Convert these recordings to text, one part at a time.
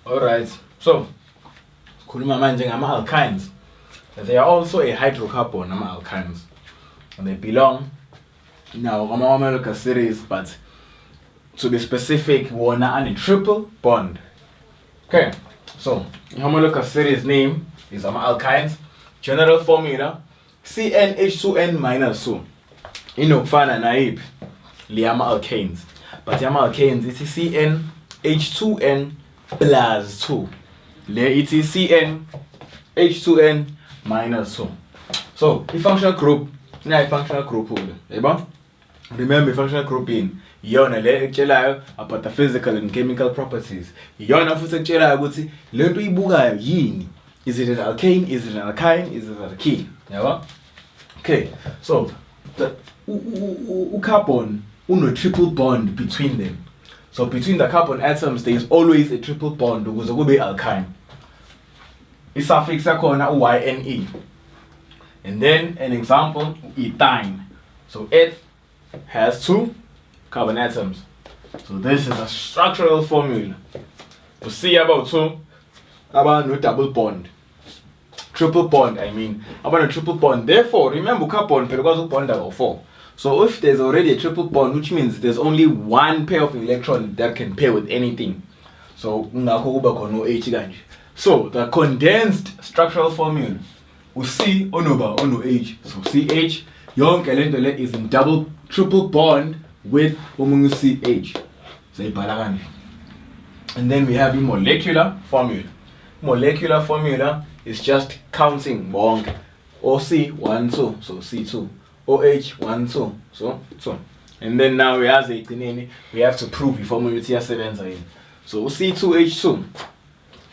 Alright, so khuluma manje ngama-alkynes. They are also a hydrocarbon, ama-alkynes, and they belong now ama-homologous series, but to be specific, wona and a triple bond. Okay, so homologous series name is ama-alkynes. General formula CnH2n minus 2. Inokufana naiphi liyama-alkanes, but yama-alkanes ithi CnH2n plus 2. Le ithi CnH2n minus 2. So i-functional group functional group yebo. Remember functional group iyona le ekutshelayo about the physical and chemical properties. Iyona futhi ekutshelayo ukuthi lento ibukayo yini. Is it an alkane? Is it an alkyne? Is it an alkene? Yabo? Okay, so the carbon uno triple bond between them. So between the carbon atoms there is always a triple bond ukuze kube alkyne. I-suffix yakhona u-YNE. And then an example, ethine. So it has 2 carbon atoms. So this is a structural formula. We see about 2 about no double bond. Triple bond, I mean. About a triple bond. Therefore, remember carbon because bond about 4. So if there's already a triple bond, which means there's only one pair of electrons that can pair with anything. So no H. So the condensed structural formula we see ono H. So CH young lento is in triple bond with CH. So and then we have the molecular formula. Molecular formula is just counting wrong. OC 1 2, so C2. OH 1 2, so 2. And then now we have to prove the formula sevenza. So C2H2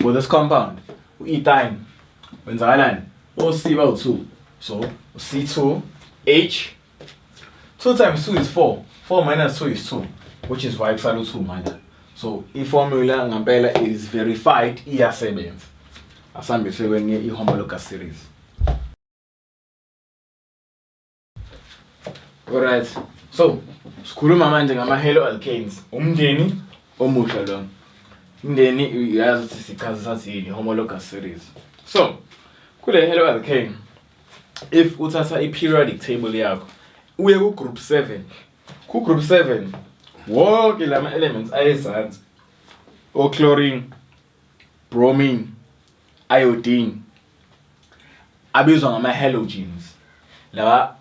for this compound. Ethine wenzakalani? OC 2. So C2H 2 times 2 is 4. 4 minus 2 is 2, which is why kusala 2 manje. So i-formula ngampela is verified iyasebenza. Asambiswe kwenye i-homologous series. Alright. So, sikhuluma manje ngama-halo alkanes. Umndeni omusha lo. Umndeni uyazi ukuthi sichaza sathini homologous series. So, kule halo alkane if uthatha i-periodic table yakho uye ku group 7. Ku group 7 wonke lama elements ayezansi o-chlorine, bromine, iodine abizwa ngama-halogens. Lawa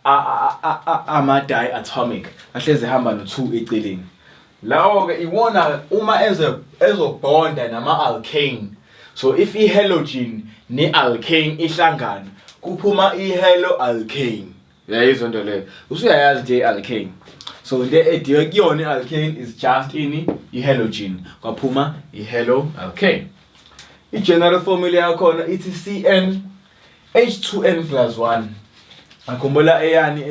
ama-diatomic ahlezi ehamba no-2 eceleni. Lawo-ke iwona uma ezobonda nama-alkane. So if i-halogen ne-alkane ihlangana kuphuma i-halo alkane. Yayizwa into leyo. Usuyayazi nje i-alkane. So the kuyona i-alkane is just i-halogen. Kwaphuma i-halo alkane. I-general formula yakhona ithi CnH2n plus 1. Akhumbula eyani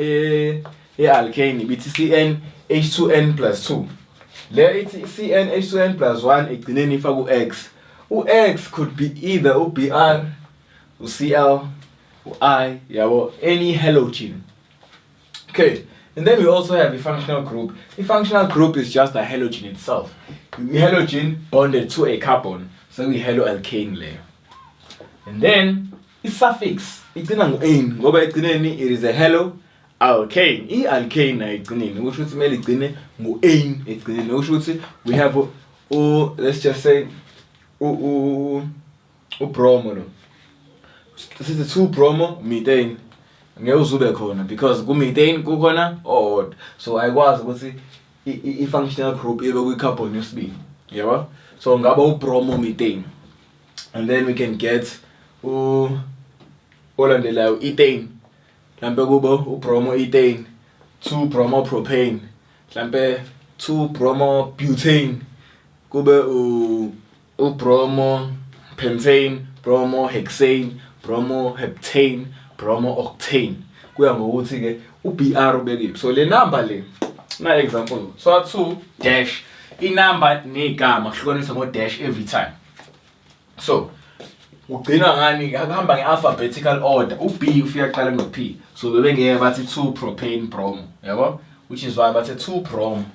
e-alkane ibithi CnH2n plus 2. Le ithi CnH2n plus 1 egcineni ifaka u-X. U-X could be either u-Br, u-Cl, u-I, yabo, any halogen. Okay, and then we also have a functional group. The functional group is just a halogen itself. The halogen bonded to a carbon, so we haloalkane layer. And then the suffix, igcina ngu-ane, ngoba egcineni it is a haloalkane. I-alkane na egcineni, which would mean igcine ngu-ane egcineni, which would we have let's just say bromo lo. This is the 2-bromo methane. Ngeke uzube khona because ku-methane kukhona odd. So ayikwazi ukuthi i-functional group ibe kwi-carbon yesibili. Yabo? So ngaba u-bromo methane. And then we can get olandelayo ethane. Mhlambe kube u-bromo ethane, 2-bromo propane. Mhlambe 2-bromo butane. Kube u-bromo pentane, bromo hexane, bromo heptane, bromo octane. Kuya ngokuthi ke u-Br ubekiphi. So le number le na example. So 2 dash i-number negama kuhlukaniswa ngo-dash every time. So ugcina ngani akuhamba nge-alphabetical order. U-B ufika kuqala no-P. So bebengeke bathi 2 propane bromo. Yabo? Which is why bathi 2 bromo.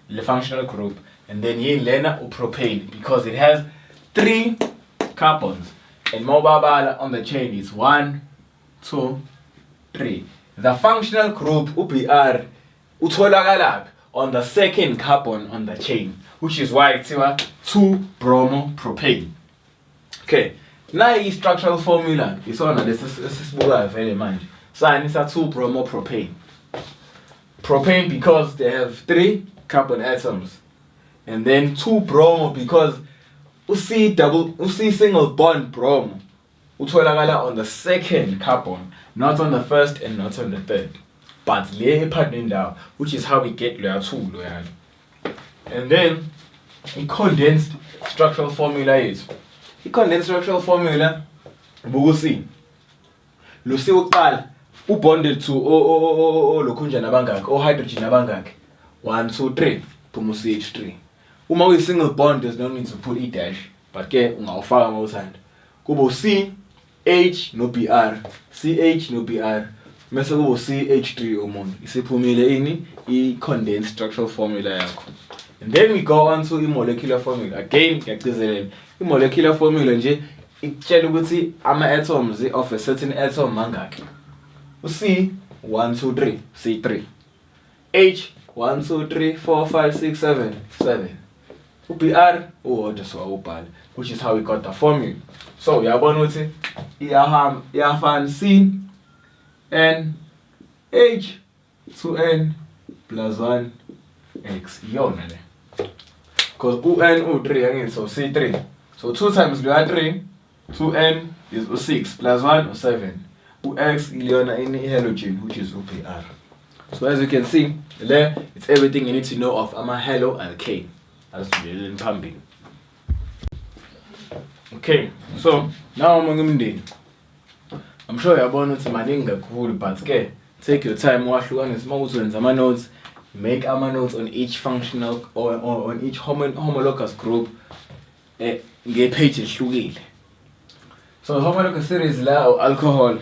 The functional group. And then yini lena u-propane because it has 3 carbons. And mobile on the chain is 1, 2, 3. The functional group UBr utholakala on the second carbon on the chain, which is why it's 2-bromopropane. Okay, now the structural formula is on this is very manje. So it's a 2-bromopropane. Propane because they have 3 carbon atoms, and then 2-bromo because u C single bond bromo utholakala on the second carbon, not on the first and not on the third, but le ephadeni ndawo, which is how we get loya 2 loya. And then a condensed structural formula is bukusi lo C uqala bonded to lokhunja nabangaki hydrogen nabangaki 1 2 3 phuma CH3. Uma uyi single bond, there's no need to put e dash, but ke ungawufaka mawuthanda. Kubo C H no Br, CH no Br, mase kubo CH3 umuntu. Isiphumile ini I condensed structural formula yakho. And then we go on to the molecular formula. Again, ngiyagcizelela. I molecular formula nje ikutshela ukuthi ama atoms of a certain atom mangaki. C 1 2 3 C3. H 1 2 3 4 5 6 7 7. Br just ubhala, which is how we got the formula. So uyabona ukuthi iyafana C N H 2N plus 1 X iyona le. Because UN U3 again, so C3. So 2 times 3, 2N is 6 plus 1 7. X iliona in halogen, which is UPR. So as you can see, there it's everything you need to know of ama halo alkane. As in pumping. Okay, so now I'm sure you're born with maninga cool, but okay, take your time, wash one and small and some notes, make ama notes on each functional or on each homologous group. Get pages. So homologous series la alcohol.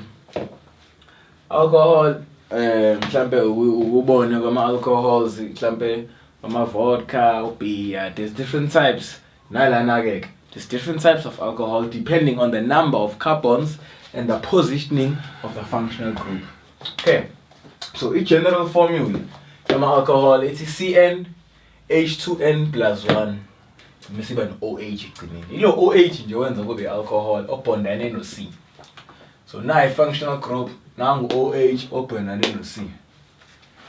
Alcohol, mhlambe ubone kwama alcohols, mhlambe ama vodka, beer. There's different types. There's different types of alcohol depending on the number of carbons and the positioning of the functional group. Okay, so each general formula of alcohol it's CN H2N plus 1. Masiba an OH ekugcineni. Ilo OH nje wenza kube alcohol obondane no C. So now a functional group nangu OH obondane no C.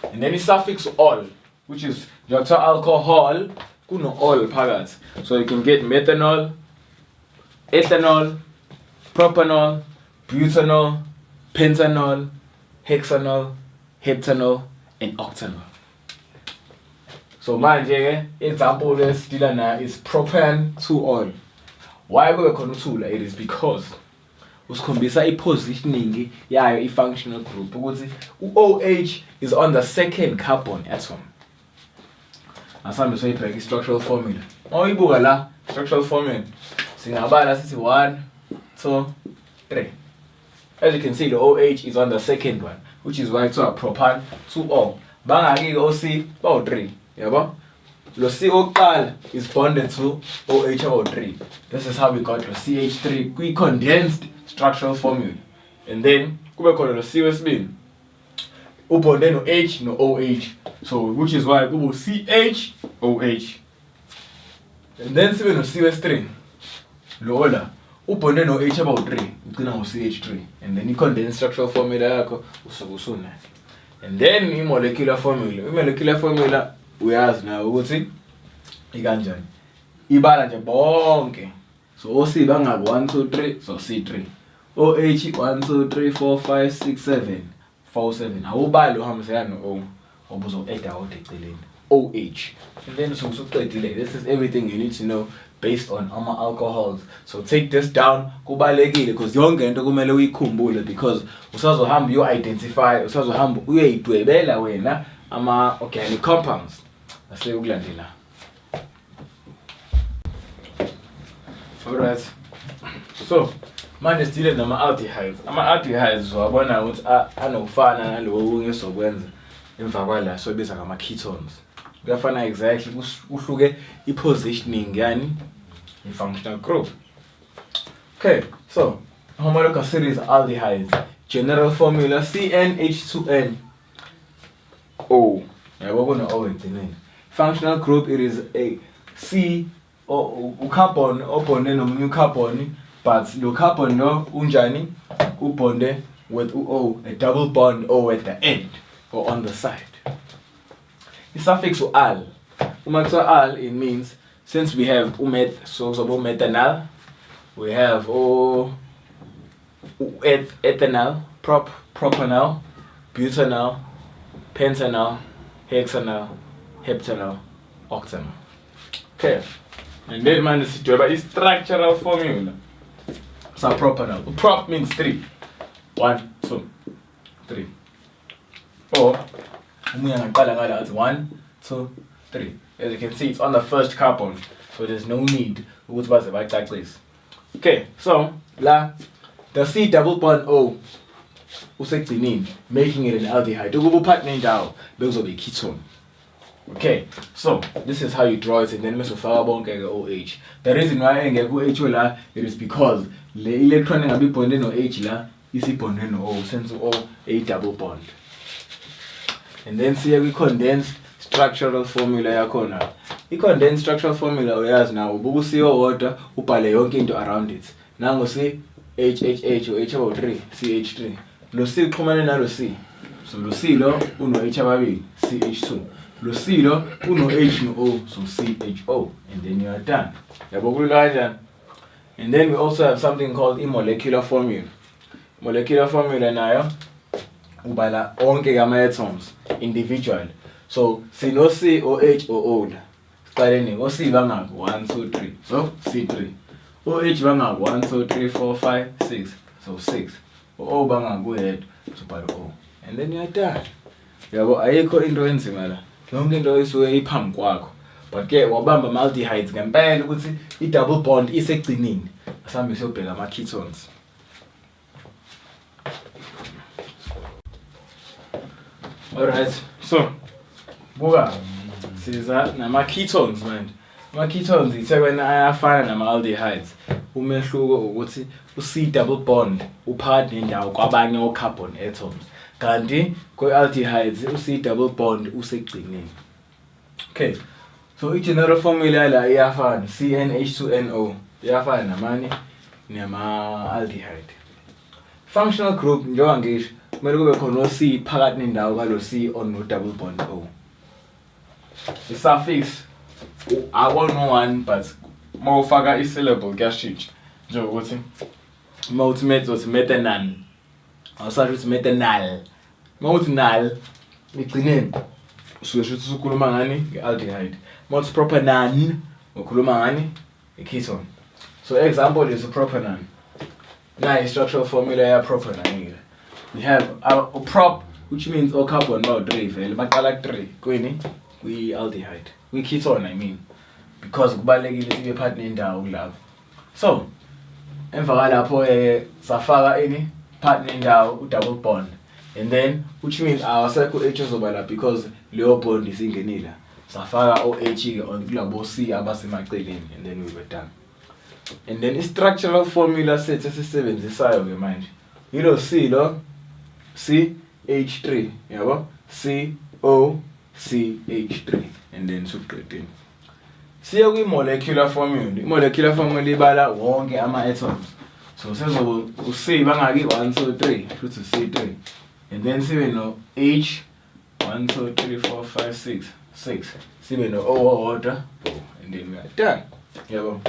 And then the suffix ol, which is Dr. alcohol kuno ol phakathi. So you can get methanol, ethanol, propanol, butanol, pentanol, hexanol, heptanol, and octanol. So manje example lesitila na is propan 2-ol. Why kube khona uthula? It is because usikhombisa i-positioning yayo i-functional group ukuthi u-OH is on the second carbon atom. Asambe soyibheka i-structural formula. Mawuyibuka la structural formula singabala sithi 1 2 3. As you can see, the OH is on the second one, which is why it's a propan 2-ol. Bangaki OC bawu 3. Yabo? Lo C oqala is bonded to OH about 3. This is how we got the CH3. We condensed structural formula. And then kube khona lo C wesibili. Ubonde no H no OH. So which is why kube CH OH. And then sibe no C wes3. Lo ola ubonde no H about 3. Ugcina ngo CH3. And then i-condensed structural formula yakho usuke usuna. And then i-molecular formula. I-molecular formula uyazi na ukuthi ikanjani. Ibala nje bonke. So OC bangaki 1 2 3, so C3. OH 1 2 3 4 5 6 7 4 7. Awubali uhambiselana no O obuzo add out eceleni. OH. And then usuqedile. This is everything you need to know based on ama alcohols. So take this down kubalekile because yonke into kumele uyikhumbule because usazohamba you identify, usazohamba uyayidwebela wena ama organic compounds. Asle ukulandela. Alright. So manje sidile nama aldehydes. Ama aldehydes wabona ukuthi anokufana nalowo ungesokwenza emva kwala so beza ngama ketones. Kuyafana exactly kuhluke i-positioning yani i-functional group. Okay, so homologous series aldehydes. General formula CnH2n O. Yabo kuno-O ekugcineni. Functional group, it is a C or carbon obonde nomunye ucarbon, but lo carbon lo unjani ubonde with O, a double bond O at the end or on the side. The suffix al. Uma kuthiwa al, it means since we have umeth, so methanal, we have ethanal, propanal, butanal, pentanal, hexanal, heptanal, octanal. Okay, and then man is a structural formula. So propanal. Prop means 3. 1, 2, 3. Or 1, 2, 3. As you can see, it's on the first carbon, so there's no need to write like this. Okay, so la the C double bond O usekugcineni, making it an aldehyde. Ukuba partner down, bezobe ketone. Okay, so this is how you draw it, and then mesofaka bonke ke OH. The reason why engeke uH la, it is because le electron engabe ibonde no H la isibonde no O, sense O a double bond. And then siya we condensed structural formula yakhona. I-condensed structural formula uyazi now, ubuka usiyo water ubhale yonke into around it. Nango si HHH or H about 3, CH3. Lo C uxhumane nalo C. So lo C lo uno H ababili, CH2. Lo C lo uno H no O, so CHO, and then you are done. Yabo kulula kanjani? And then we also have something called molecular formula. Molecular formula nayo ubala onke ama atoms individual. So sino C or H or O. Starting o C bangaki 1 2 3. So C3. OH bangaki 1 2 3 4 5 6. So 6. O bangaki uhead, so bhala O. And then you are done. Yabo ayikho into enzima la. Yonke into isuke iphambi kwakho. But ke wabamba amaldehydes ngempela ukuthi I double bond isekugcineni. Asambe siyobheka ama ketones. Alright. So buka siza nama ketones manje. Ama ketones ithe wena ayafana nama aldehydes. Umehluko ukuthi u-C double bond uphakathi nendawo kwabanye o-carbon atoms. Kanti kwe-aldehydes u-C double bond usekugcineni. Okay. So i-general formula la iyafana, CnH2nO. Iyafana namani nama-aldehyde. Functional group njengoba ngisho kumele kube khona o-C phakathi nendawo kwalo C on no double bond O. The suffix I1 but mawufaka i-syllable kuyashintsha. Njengokuthi mawuthi methanal. Awusathi ukuthi methanal. Mawuthi nal igcineni usuke ukhuluma ngani nge-aldehyde. Mawuthi propanan ukhuluma ngani i-ketone. So example is propanan. Now structural formula ya propanan. We have our prop, which means all carbon about 3 vele baqala 3 kweni kwi-aldehyde. Kwi-ketone I mean. Because kubalekile sibe partner indawo kulapho. So emva kwalapho safaka ini partner indawo double bond, and then which means awasekho H ozoba la because leyo bond isingenile. Safaka OH ke on kulabo C abasemaceleni, and then we were done. And then structural formula set esisebenzisayo ke manje yilo C lo CH3 yabo COCH3, and then suqedini. Siya kwi-molecular formula. I-molecular formula ibala wonke ama-atoms. So sezobe u-C bangaki 1 2 3 futhi C3, and then sibe no H 1 2 3 4 5 6 6, sibe no O order, and then we are done. Yabo.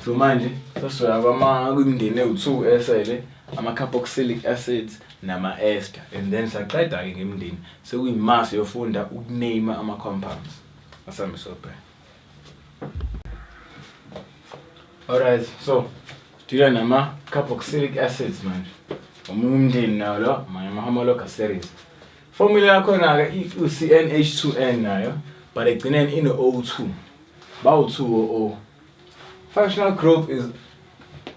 So manje sesizoyaba kwimindeni ewu2 esele ama-carboxylic acids nama-ester, and then saqeda ke ngemindeni sekuyimass yofunda ukuname ama-compounds. Asambe sobhe. Alright, so deal nama carboxylic acids manje. Umndeni nawo lo ama-homologous series. Formula yakhona ke u-CnH2n nayo, but egcineni ino O2. Bawu2 O. Functional group is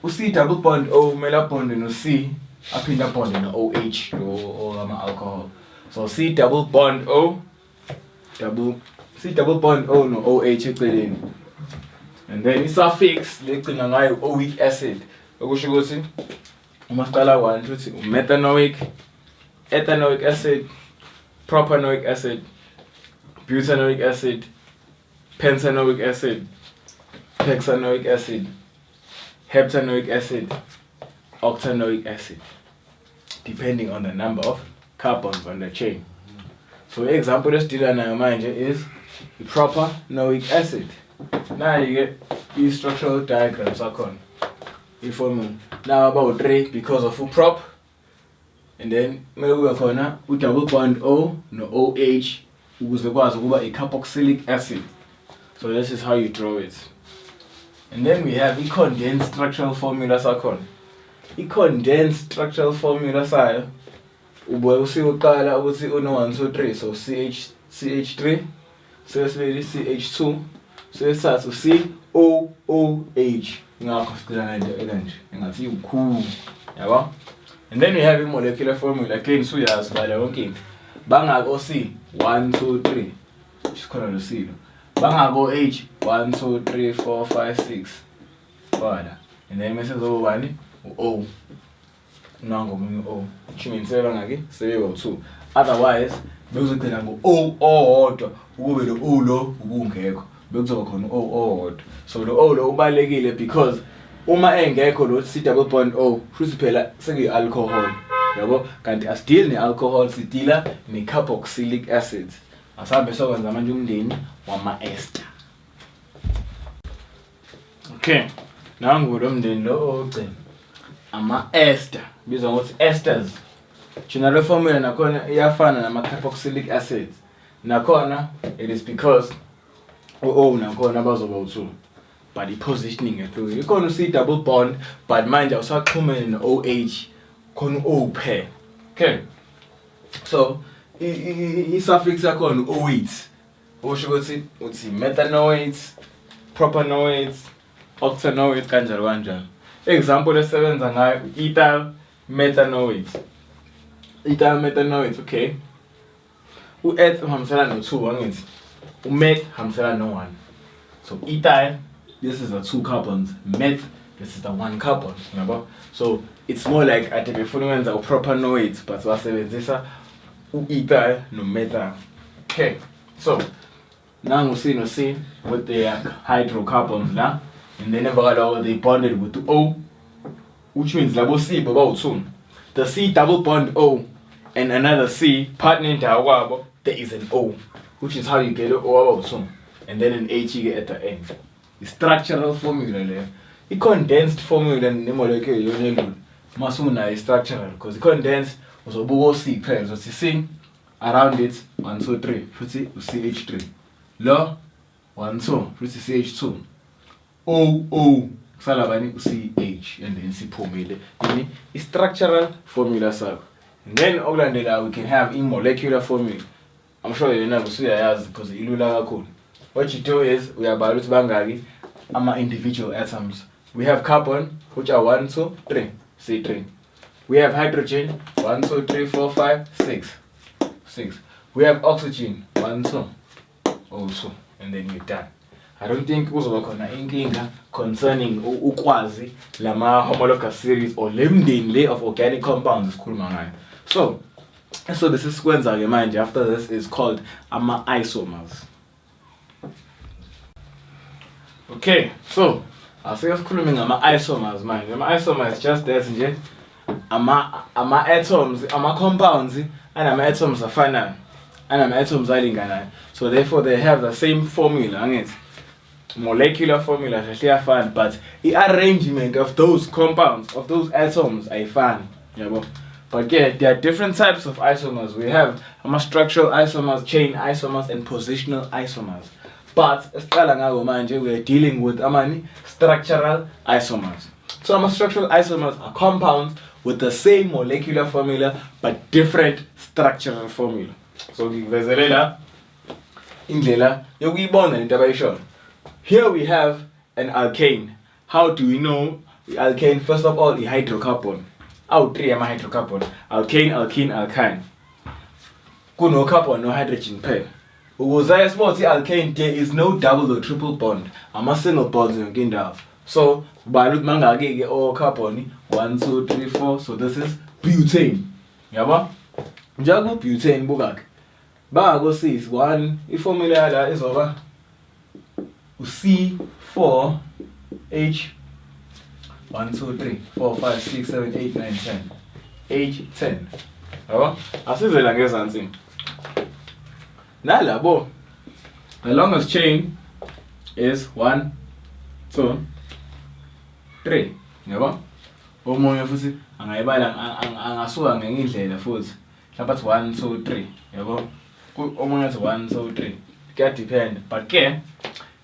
u-C double bond O mela bond no C aphinda bond no OH or ama-alcohol. So C double bond O no OH eceleni. And then i-suffix legcina ngayo oic acid. Okusho ukuthi uma siqala 1 futhi methanoic, ethanoic acid, propanoic acid, butanoic acid, pentanoic acid, hexanoic acid, heptanoic acid, octanoic acid, depending on the number of carbons on the chain. So example lesidila nayo manje is propanoic acid. Now you get these structural diagrams akhona. Formula. Now about 3 because of prop, and then kumele kube khona double bond O no OH ukuze kwazi ukuba carboxylic acid. So this is how you draw it. And then we have condensed structural formula sakhona. I-condensed structural formula sayo ubuye usiqala ukuthi uno 1 2 3, so CH3, sesibili CH2, sesithathu COOH. Ngakho sicela into ekanje engathi ukhulu, yabo. And then we have a molecular formula again, so uyazi bala yonke bangako C 1 2 3 sikhona lo C lo, bangako H 1 2 3 4 5 6 bala. And then mase zobani O nango munye O, which means sebangaki sebeko 2, otherwise bekuzogcina ngo O owodwa ukube lo O lo ubungekho bekuzoba khona O owodwa. So lo O lo ubalekile because uma engekho lo C double bond O futhi phela sekuyi alcohol, yabo. Kanti asidili ne-alcohol, sidila ne-carboxylic acid. Asabe sokwenza manje umndeni wama-ester. Okay, nangu lo mndeni lo ogcina ama-ester, bizwa ngokuthi esters. General formula nakhona iyafana nama-carboxylic acids. Nakhona it is because O nakhona bazoba u2, but i-positioning ehlukile. Ikhona u-C double bond, but manje awusaxhumene no-OH, khona O pair. Okay, so i-suffix yakhona u-oids, okusho ukuthi uthi methanoids, propanoids, octanoids kanjalo kanjalo. Example esebenza ngayo ethyl methanoids. Ethyl methanoids, okay. U-eth uhambisana no2 angithi. U-meth uhambisana no1. So ethyl, this is the 2 carbons. Meth, this is the 1 carbon, yabo. So it's more like ade befuna ukwenza u-propanoids, but wasebenzisa u-ethyl no-methyl. Okay, so nangu C no C with the hydrocarbons la, and then they bonded with the O, which means labo C baba 2. The C double bond O and another C partnering to there is an O, which is how you get O about 2, and then an H you get at the end. The structural formula there. The condensed formula in the molecule you masuna is structural because the condensed was a C pairs, so C around it 1 2 3 futhi CH3. Lo 1 2 futhi CH2. O salabani CH, and then siphumile ini structural formula sakho. And then okulandela we can have in molecular formula. I'm sure you know usuyayazi because ilula kakhulu. What you do is uyabhala ukuthi bangaki ama individual atoms. We have carbon, which are 1 2 3 C3. We have hydrogen 1 2 3 4 5 6. We have oxygen 1 2 also, and then you're done. I don't think kuzoba khona inkinga concerning ukwazi lama homologous series or lemndeni le of organic compounds esikhuluma ngayo. So this is kwenza ke manje after this is called ama isomers. Okay, so asikhulume ngama isomers manje. Ama isomers just that nje ama atoms, ama compounds anama atoms afanayo, anama atoms alinganayo. So therefore they have the same formula, angithi molecular formula shayafana, but the arrangement of those compounds, of those atoms ayifani, yabo. But yeah, there are different types of isomers. We have structural isomers, chain isomers, and positional isomers. But we are dealing with structural isomers. So structural isomers are compounds with the same molecular formula but different structural formula. So here we have an alkane. How do we know the alkane? First of all, the hydrocarbon. Three hydrocarbon. Alkane, alkene, alkyne. No carbon, no hydrogen pair. ukuze sport alkane there is no double or triple bond, ama single bonds yonke indawo. So ubala ukuthi mangake ke o carbon 1 2 3 4, so this is butane. Yabo? Njengoba butane buka ke bako 6 1 iformula la izoba C4H 1 2 3 4 5 6 7 8 9 10 H10. Yabo? Asizela ngezansi. Nalabo, the longest chain is 1 2 3. Yabo? Omunye futhi angayibala angasuka ngendlela futhi. Mhlawumbe athi 1 2 3. Yabo? Omunye athi 1 2 3. It depends. But ke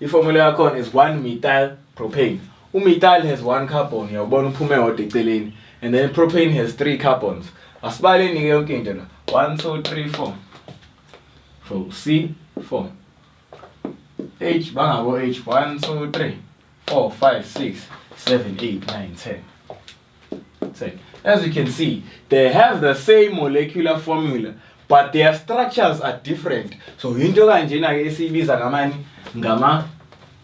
iformula yakho is 1 methyl propane. Methyl has 1 carbon, uyabona uphume hodwa eceleni. And then propane has 3 carbons. Asibaleni ke yonke into la. 1 2 3 4. So C4 H bangabo H 1 2 3 4 5 6 7 8 9 10. As you can see, they have the same molecular formula, but their structures are different. So into kanjena ke esibiza ngama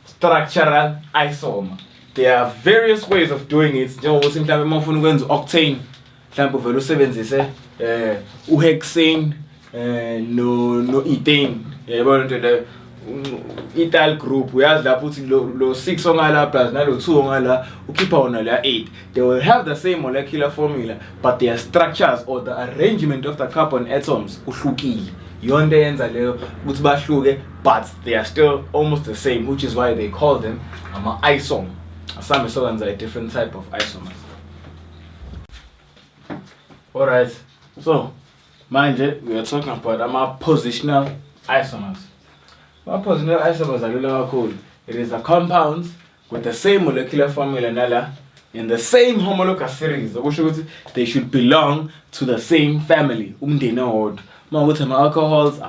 structural isomer. There are various ways of doing it. Njengokuthi mhlawumbe mawufuna ukwenza octane, mhlawumbe uvela usebenzise uhexane no ethane. Yabona into le ethyl group uyazi lapho uthi lo 6 ongala plus nalo 2 ongala ukhipha wona la 8. They will have the same molecular formula, but their structures or the arrangement of the carbon atoms uhlukile. Yonke yenza leyo ukuthi bahluke, but they are still almost the same, which is why they call them ama isomer. Some is a different type of isomers. Alright, so manje we are talking about ama positional isomers. Ama positional isomers are really cool. It is a compounds with the same molecular formula nala in the same homologous series. They should belong to the same family. Umndeni owodwa. Mawuthi ama alcohols,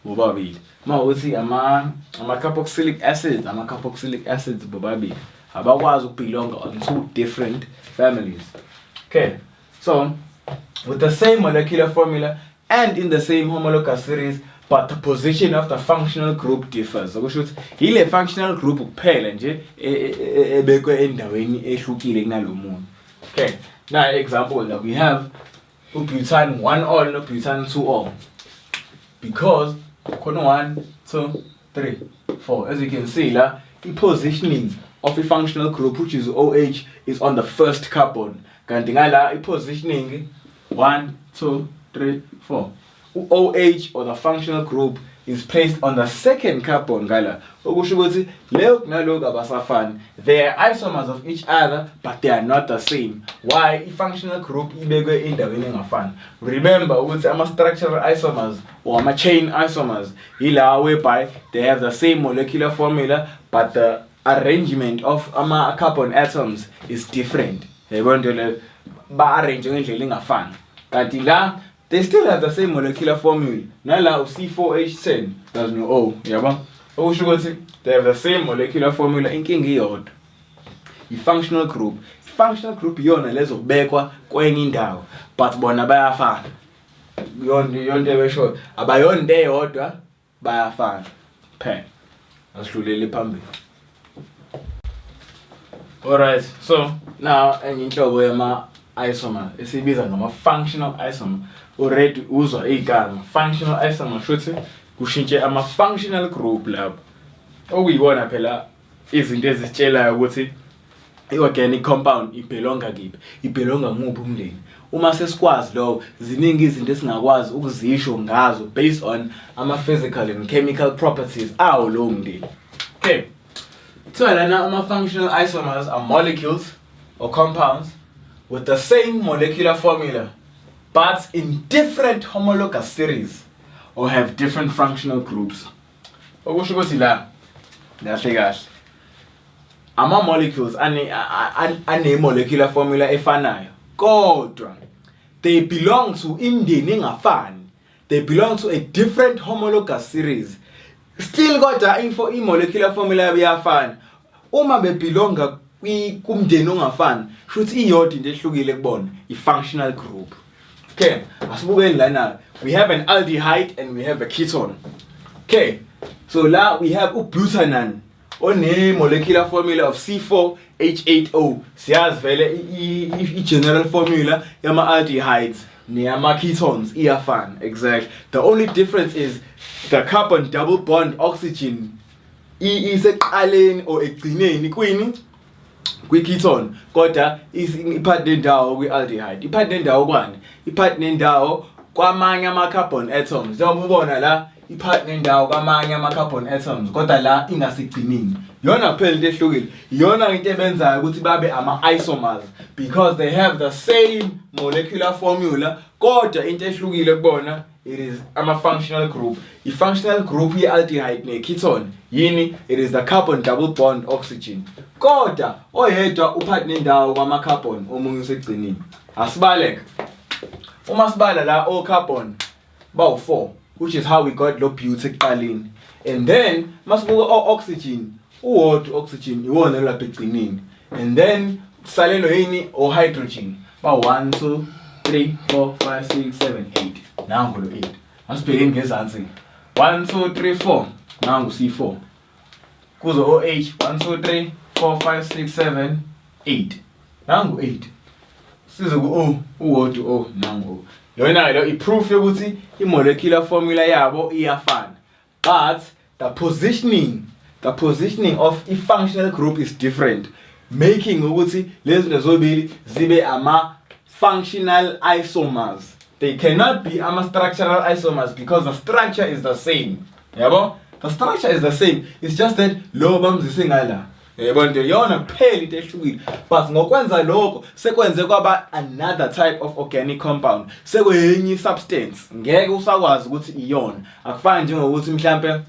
bobabili. Mawuthi ama carboxylic acids bobabili. Abakwazi ukubelong on 2 different families. Okay, so with the same molecular formula and in the same homologous series, but the position of the functional group differs. Okusho ukuthi ile functional group kuphela nje ebekwe endaweni ehlukile kunalomunye. Okay, now example that we have butane 1-ol no butane 2-ol, because khona 1 2 3 4. As you can see la, the positioning of a functional group, which is OH, is on the first carbon. Kanti ngala positioning 1 2 3 4. OH or the functional group is placed on the second carbon ngala. Okusho ukuthi leyo naloku abasafani. They are isomers of each other, but they are not the same. Why? The functional group ibekwe endaweni engafani. Remember ukuthi ama structural isomers or ama chain isomers ila whereby they have the same molecular formula, but the arrangement of ama carbon atoms is different. Yabona le ba arrange ngendlela engafani. Kanti la they still have the same molecular formula. Nala C4H10 does no O, yaba? Okusho ukuthi they have the same molecular formula, inkinga iyodwa. I-functional group. I-functional group yona lezobekwa kwenye indawo, but bona bayafana. Yonke besho abayonde eyodwa bayafana. Phela. Asidlulele phambili. Alright, so now enye inhlobo yama isomer esibiza ngama functional isomer. Already uzwa igama functional isomer futhi kushintshe ama functional group lapho. Okuyibona phela izinto ezitshelayo ukuthi i-organic compound ibelonga kiphi, ibelonga nguphi umndeni. Uma sesikwazi lo, ziningi izinto esingakwazi ukuzisho ngazo based on ama physical and chemical properties awo lo mndeni. Okay, so lana ama functional isomers are molecules or compounds with the same molecular formula, but in different homologous series or have different functional groups. Okusho ukuthi la kahle kahle ama molecules ane molecular formula efanayo, kodwa they belong to imndeni engafani. They belong to a different homologous series. Still kodwa i molecular formula yabiyafana. Uma bebelonga kumndeni ongafani, futhi iyodwa into ehlukile kubona, i-functional group. Okay, asibukeni lana. We have an aldehyde and we have a ketone. Okay, so la we have ubutanane on a molecular formula of C4H8O. Siyazi vele i-general formula yama aldehydes neyama ketones iyafana. Exactly. The only difference is the carbon double bond oxygen iseqaleni or egcineni kwini kwi-ketone kodwa iphathi nendawo kwi-aldehyde. Iphathi nendawo kwani? Iphathi nendawo kwamanye ama-carbon atoms. Njengoba ubona la iphathi nendawo kwamanye ama-carbon atoms kodwa la ingasigcinini. Yona kuphela into ehlukile. Yona into ebenzayo ukuthi babe ama-isomers because they have the same molecular formula kodwa into ehlukile kubona it is ama-functional group. I-functional group ye-aldehyde ne-ketone yini? It is the carbon double bond oxygen. Kodwa oyedwa uphathi nendawo kwama-carbon omunye usegcinini. Asibaleke. Uma sibala la o-carbon bawu-4 which is how we got lo beauty ekuqaleni. And then masibuka o-oxygen uwodwa oxygen iwona lapha egcinini. And then salelo yini o-hydrogen ba-1 2 3 4 5 6 7 8. Nangu lo 8. Masibheke ngezansi 1 2 3 4 nangu C4 kuzo OH 1 2 3 4 5 6 7 8 nangu 8 size ku O uwodwa O nangu O. Yona lo i-proof yokuthi i-molecular formula yabo iyafana but the positioning of a functional group is different, making ukuthi lezi zinto zobili zibe ama-functional isomers. They cannot be ama-structural isomers because the structure is the same. Yabo? The structure is the same. It's just that lo bamzise ngala. Yabo nje yona kuphela into ehlukile. But ngokwenza lokho sekwenze kwaba another type of organic compound. Sekwenye substance. Ngeke usakwazi ukuthi iyona. Akufani njengokuthi mhlambe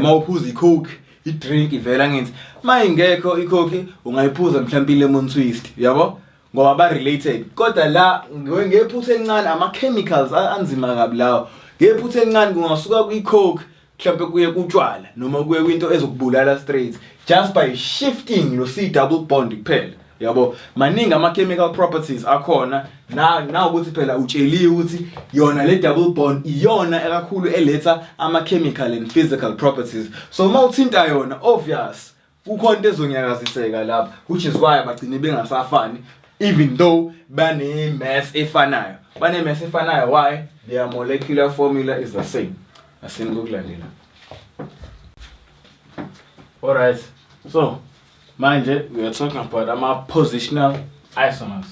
mawuphuza i-coke, i-drink ivela ngithi mayingekho i-coke ungayiphuza mhlambe i-lemon twist. Yabo? Ngoba ba related kodwa la ngephutha encane ama-chemicals anzima kabi lawo. Ngephutha encane kungasuka kwi-coke mhlawumbe kuye kutshwala noma kuye kwinto ezokubulala straight just by shifting lo C double bond kuphela. Yabo maningi ama-chemical properties akhona na ukuthi phela utsheliwe ukuthi yona le double bond iyona ekakhulu eletha ama-chemical and physical properties. So mawuthinta yona obvious kukhona into ezonyakaziseka lapha which is why bagcine bengasafani. Even though bane mass efanayo. Bane mass efanayo why? Their molecular formula is the same. Asingokulandela. Alright. So, manje we are talking about ama-positional isomers.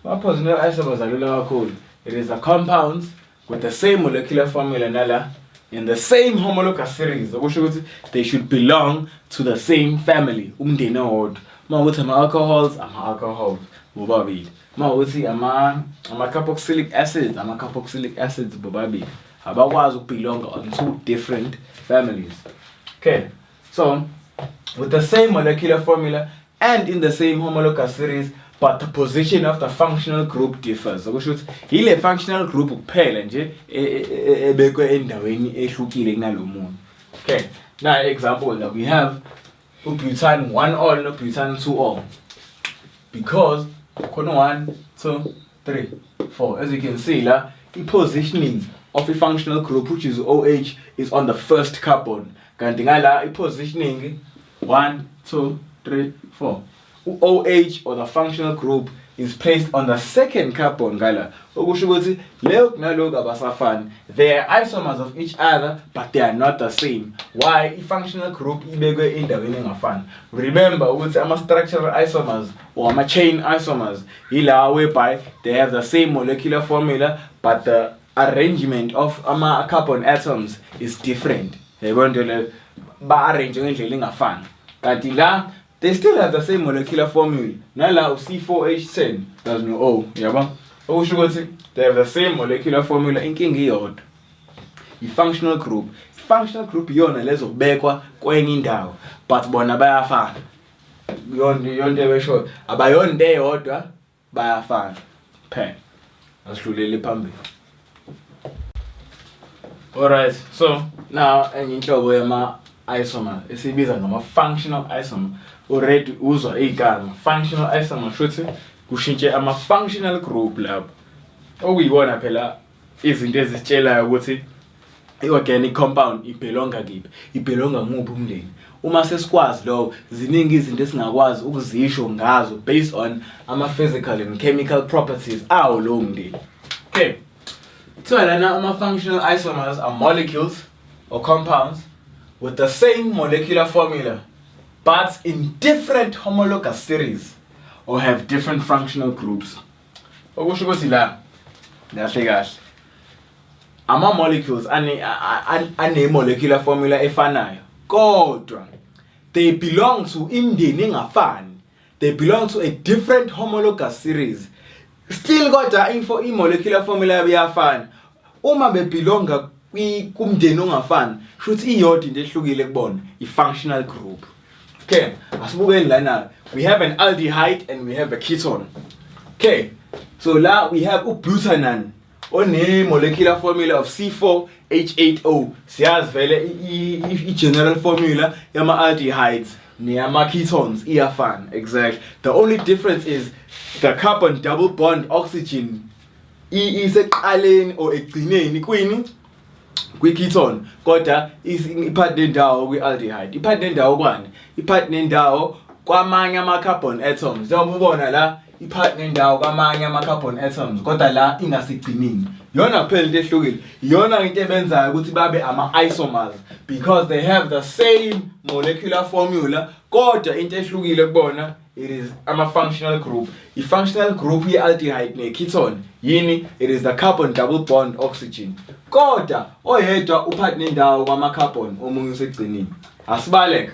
Ama-positional isomers are kakhulu. It is a compounds with the same molecular formula nala in the same homologous series. Okusho ukuthi they should belong to the same family. Umndeni owodwa. Mawukuthi ama-alcohols bobabili. Mawukuthi ama-carboxylic acids bobabili. Abakwazi ukubelonga on two different families. Okay, so with the same molecular formula and in the same homologous series, but the position of the functional group differs. Okusho ukuthi ile functional group kuphela nje ebekwe endaweni ehlukile kunalomunye. Okay, now example that we have butane 1-ol no butane 2-ol because khona 1 2 3 4 as you can see la the positioning of a functional group which is OH is on the first carbon kanti ngala I positioning 1 2 3 4 OH or the functional group is placed on the second carbon ngala okusho ukuthi leyo naloku abasafani. They are isomers of each other but they are not the same. Why? I functional group ibekwe endaweni engafani. Remember ukuthi ama structural isomers or ama chain isomers ila whereby they have the same molecular formula but the arrangement of ama carbon atoms is different. Yabona le ba arrange ngendlela engafani. Kanti la they still have the same molecular formula. Nala C4H10 does no O, yabo. Okusho ukuthi they have the same molecular formula inkinga iyodwa. I-functional group. I-functional group yona lezobekwa kwenye indawo but bona bayafana. Yonke besho abayonde eyodwa bayafana. Phela. Asidlulele phambili. Alright, so now enye inhlobo yama isomer esibiza ngama functional isomer. Already uzwa igama functional isomer shothi kushintshe ama functional group lapho. Okuyibona phela izinto ezitshelayo ukuthi i-organic compound ibelonga kiphi, ibelonga nguphi umndeni. Uma sesikwazi lo, ziningi izinto esingakwazi ukuzisho ngazo based on ama-physical and chemical properties awo lowo mndeni. Okay, so lana ama-functional isomers are molecules or compounds with the same molecular formula but in different homologous series or have different functional groups. Okusho ukuthi la kahle kahle ama-molecules ane molecular formula efanayo, kodwa they belong to imndeni engafani, they belong to a different homologous series. Still kodwa i-molecular formula yabo iyafana. Uma bebelonga kumndeni ongafani, shuthi iyodwa into ehlukile kubona, i-functional group. Okay, asibukeni lana, we have an aldehyde and we have a ketone. Okay, so la we have ubutanane one molecular formula of C4H8O. Siyazi vele i-general formula yama aldehydes neyama ketones iyafana. Exactly. The only difference is the carbon double bond oxygen iseqaleni or egcineni kwi-ketone, kodwa iphathi nendawo kwi-aldehyde. Iphathi nendawo kwani? Iphathi nendawo kwamanye ama-carbon atoms. Njengoba ubona la iphathi nendawo kwamanye ama-carbon atoms, kodwa la ingasigcinini. Yona kuphela into ehlukile. Yona into ebenzayo ukuthi babe ama-isomers because they have the same molecular formula, kodwa into ehlukile kubona it is ama-functional group. I-functional group ye-aldehyde ne-ketone yini? It is the carbon double bond oxygen. Kodwa oyedwa uphathi nendawo kwama-carbon, omunye usegcinini. Asibaleke.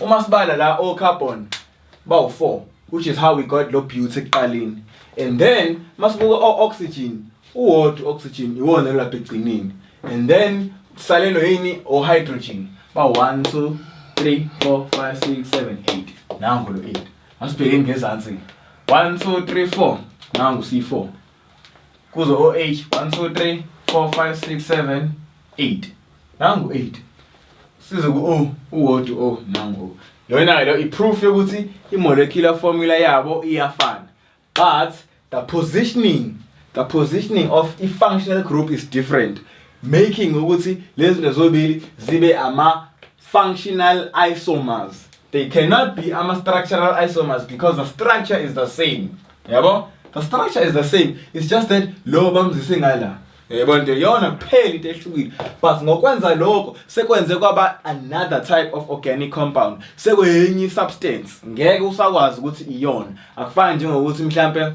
Uma sibala la o-carbon bawu-4, which is how we got lo beauty ekuqaleni. And then masibuka o-oxygen, uwodwa oxygen iwona lapha egcinini. And then salelo yini o-hydrogen ba-1 2 3 4 5 6 7 8. Nangu lo 8. Asibheke ngezansi. 1 2 3 4. Nangu C4. Kuzo OH 1 2 3 4 5 6 7 8. Nangu 8. Size ku O, uwodwa O, nangu. Yona lo i-proof yokuthi i-molecular formula yabo iyafana. But the positioning of i-functional group is different, making ukuthi lezi zinto zobili zibe ama-functional isomers. They cannot be ama-structural isomers because the structure is the same. Yabo? The structure is the same. It's just that lo bamzise ngala. Yebo nje yona kuphela into ehlukile. But ngokwenza lokho sekwenze kwaba another type of organic compound. Sekwenye substance. Ngeke usakwazi ukuthi iyona. Akufani njengokuthi mhlambe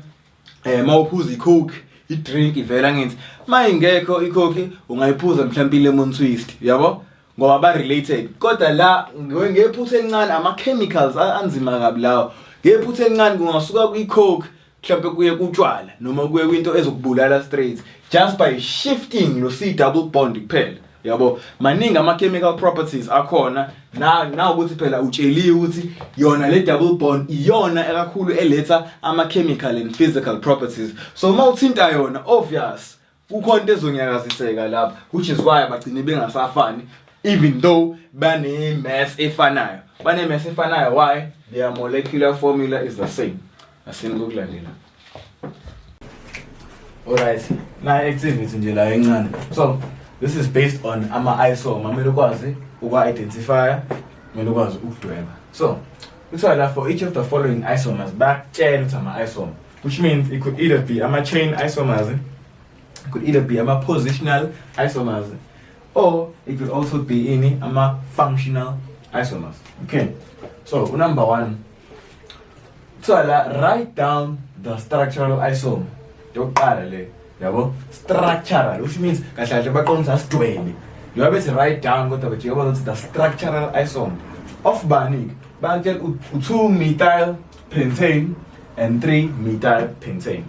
mawuphuza icoke, i-drink ivela ngithi mayingekho icoke ungayiphuza mhlambe i-lemon twist, yabo? Ngoba ba related. Kodwa la ngephutha encane ama-chemicals anzima kabi lawo. Ngephutha encane kungasuka kwi-coke mhlambe kuye kutshwala noma kuye kwinto ezokubulala straight just by shifting lo C double bond kuphela, yabo? Maningi ama-chemical properties akhona na ukuthi phela utsheliwe ukuthi yona le double bond iyona ekakhulu eletha ama-chemical and physical properties. So mawuthinta yona obvious kukhona into ezonyakaziseka lapha, which is why bagcine bengasafani even though bane-mass efanayo. Bane-mass efanayo, why? Their molecular formula is the same. Asingokulandela. Alright, na activity nje la encane. So this is based on ama-isomer. Kumele ukwazi ukwa-identify, kumele ukwazi ukudweba. So kuthiwa la for each of the following isomers bakutshela ukuthi ama-isomer, which means it could either be ama-chain isomers, it could either be ama-positional isomers, or it could also be any ama-functional isomers. Okay, so number 1, so write down the structural isomer. Yokuqala le, yabo? Structural, which means kahle kahle baqonisa sidwebe. You have to write down kodwa bathi yabo ukuthi the structural isomer of bani bakutshela u2 methyl pentane and 3 methyl pentane.